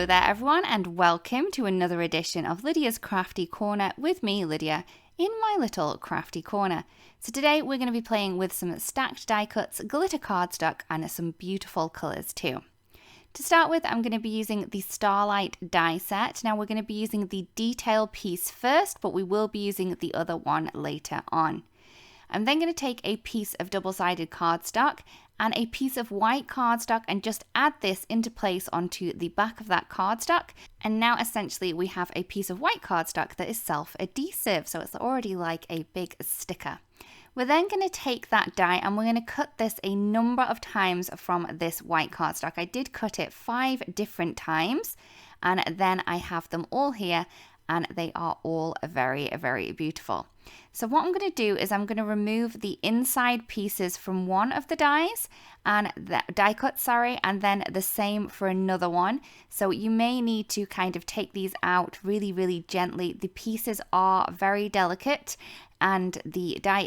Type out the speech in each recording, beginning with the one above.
Hello there everyone, and welcome to another edition of Lydia's Crafty Corner with me, Lydia, in my little crafty corner. So today we're going to be playing with some stacked die cuts, glitter cardstock and some beautiful colours too. To start with, I'm going to be using the Starlight Die Set. Now we're going to be using the detail piece first, but we will be using the other one later on. I'm then going to take a piece of double-sided cardstock and a piece of white cardstock and just add this into place onto the back of that cardstock. And now essentially we have a piece of white cardstock that is self-adhesive, so it's already like a big sticker. We're then going to take that die and we're going to cut this a number of times from this white cardstock. I did cut it 5 different times, and then I have them all here, and they are all very, very beautiful. So what I'm going to do is I'm going to remove the inside pieces from one of the dies and the die cut, and then the same for another one. So you may need to kind of take these out really, really gently. The pieces are very delicate, and the die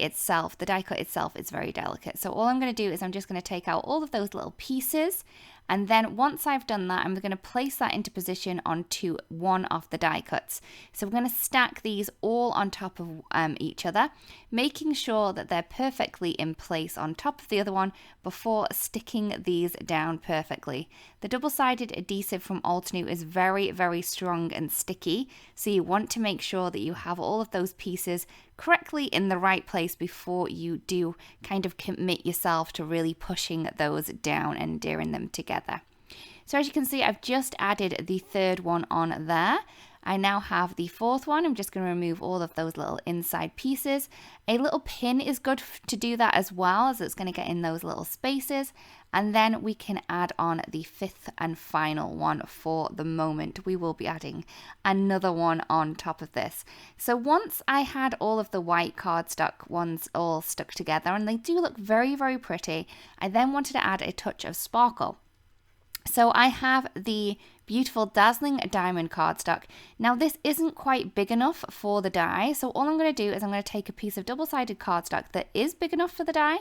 cut itself is very delicate. So all I'm going to do is I'm just going to take out all of those little pieces, and then once I've done that, I'm going to place that into position onto one of the die cuts. So we're going to stack these all on top of each other, making sure that they're perfectly in place on top of the other one before sticking these down perfectly. The double-sided adhesive from Altenew is very, very strong and sticky, so you want to make sure that you have all of those pieces correctly in the right place before you do kind of commit yourself to really pushing those down and adhering them together. So as you can see, I've just added the third one on there. I now have the fourth one. I'm just going to remove all of those little inside pieces. A little pin is good to do that as well, as it's going to get in those little spaces. And then we can add on the fifth and final one for the moment. We will be adding another one on top of this. So once I had all of the white cardstock ones all stuck together, and they do look very, very pretty, I then wanted to add a touch of sparkle. So I have the beautiful Dazzling diamond cardstock. Now this isn't quite big enough for the die, so all I'm going to do is I'm going to take a piece of double-sided cardstock that is big enough for the die,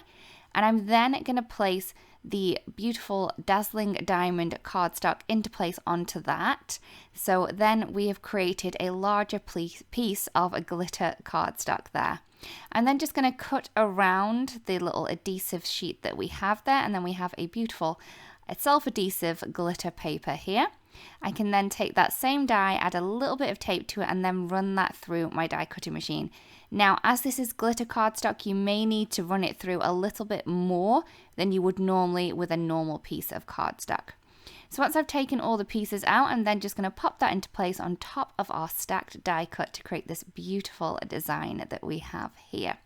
and I'm then going to place the beautiful Dazzling diamond cardstock into place onto that. So then we have created a larger piece of a glitter cardstock there. I'm then just going to cut around the little adhesive sheet that we have there, and then we have a beautiful self-adhesive glitter paper here. I can then take that same die, add a little bit of tape to it, and then run that through my die cutting machine. Now, as this is glitter cardstock, you may need to run it through a little bit more than you would normally with a normal piece of cardstock. So once I've taken all the pieces out, I'm then just going to pop that into place on top of our stacked die cut to create this beautiful design that we have here.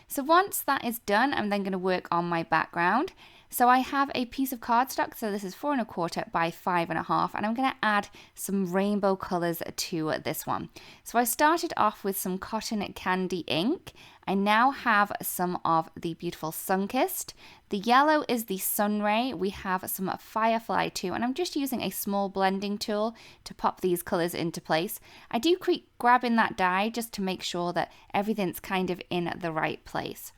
So once that is done, I'm then going to work on my background. So I have a piece of cardstock, so this is 4 1/4 by 5 1/2, and I'm going to add some rainbow colours to this one. So I started off with some cotton candy ink. I now have some of the beautiful Sunkissed. The yellow is the Sunray. We have some Firefly too, and I'm just using a small blending tool to pop these colours into place. I do keep grabbing that die just to make sure that everything's kind of in the right place.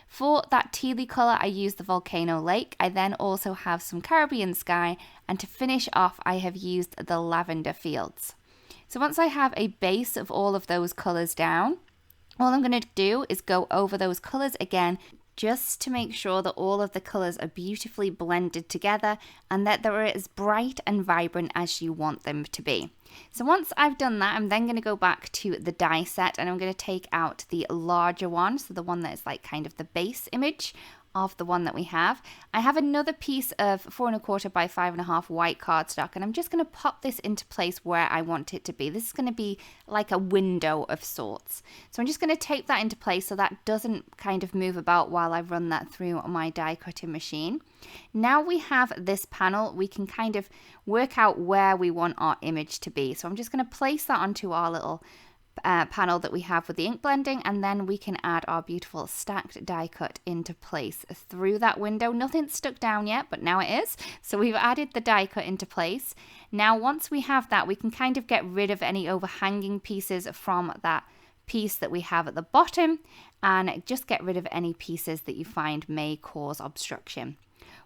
For that tealy colour, I use the Volcano Lake. I then also have some Caribbean Sky, and to finish off, I have used the Lavender Fields. So once I have a base of all of those colours down, all I'm going to do is go over those colours again, just to make sure that all of the colours are beautifully blended together and that they're as bright and vibrant as you want them to be. So once I've done that, I'm then going to go back to the die set, and I'm going to take out the larger one, so the one that is like kind of the base image of the one that we have. I have another piece of 4 1/4 by 5 1/2 white cardstock, and I'm just going to pop this into place where I want it to be. This is going to be like a window of sorts. So I'm just going to tape that into place so that doesn't kind of move about while I run that through my die cutting machine. Now we have this panel, we can kind of work out where we want our image to be. So I'm just going to place that onto our little panel that we have with the ink blending, and then we can add our beautiful stacked die cut into place through that window. Nothing's stuck down yet, but now it is. So we've added the die cut into place. Now once we have that, we can kind of get rid of any overhanging pieces from that piece that we have at the bottom, and just get rid of any pieces that you find may cause obstruction.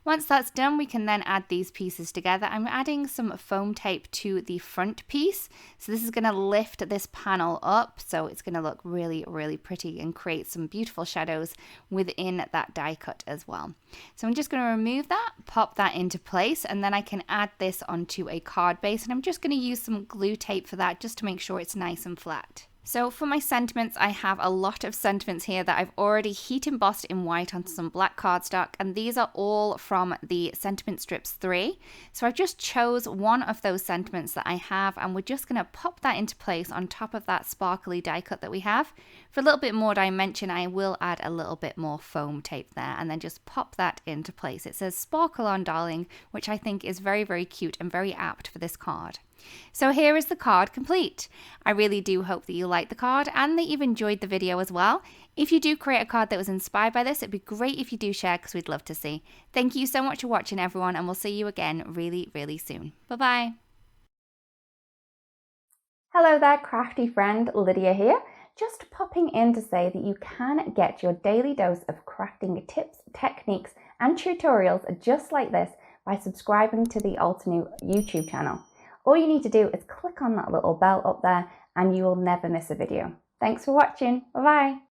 Once that's done, we can then add these pieces together. I'm adding some foam tape to the front piece. So this is going to lift this panel up. So it's going to look really, really pretty and create some beautiful shadows within that die cut as well. So I'm just going to remove that, pop that into place, and then I can add this onto a card base. And I'm just going to use some glue tape for that just to make sure it's nice and flat. So for my sentiments, I have a lot of sentiments here that I've already heat embossed in white onto some black cardstock, and these are all from the Sentiment Strips 3. So I just chose one of those sentiments that I have, and we're just going to pop that into place on top of that sparkly die cut that we have. For a little bit more dimension, I will add a little bit more foam tape there, and then just pop that into place. It says Sparkle on Darling, which I think is very, very cute and very apt for this card. So here is the card complete. I really do hope that you liked the card and that you've enjoyed the video as well. If you do create a card that was inspired by this, it'd be great if you do share because we'd love to see. Thank you so much for watching, everyone, and we'll see you again really, really soon. Bye-bye. Hello there, crafty friend, Lydia here. Just popping in to say that you can get your daily dose of crafting tips, techniques, and tutorials just like this by subscribing to the Altenew YouTube channel. All you need to do is click on that little bell up there and you will never miss a video. Thanks for watching. Bye bye.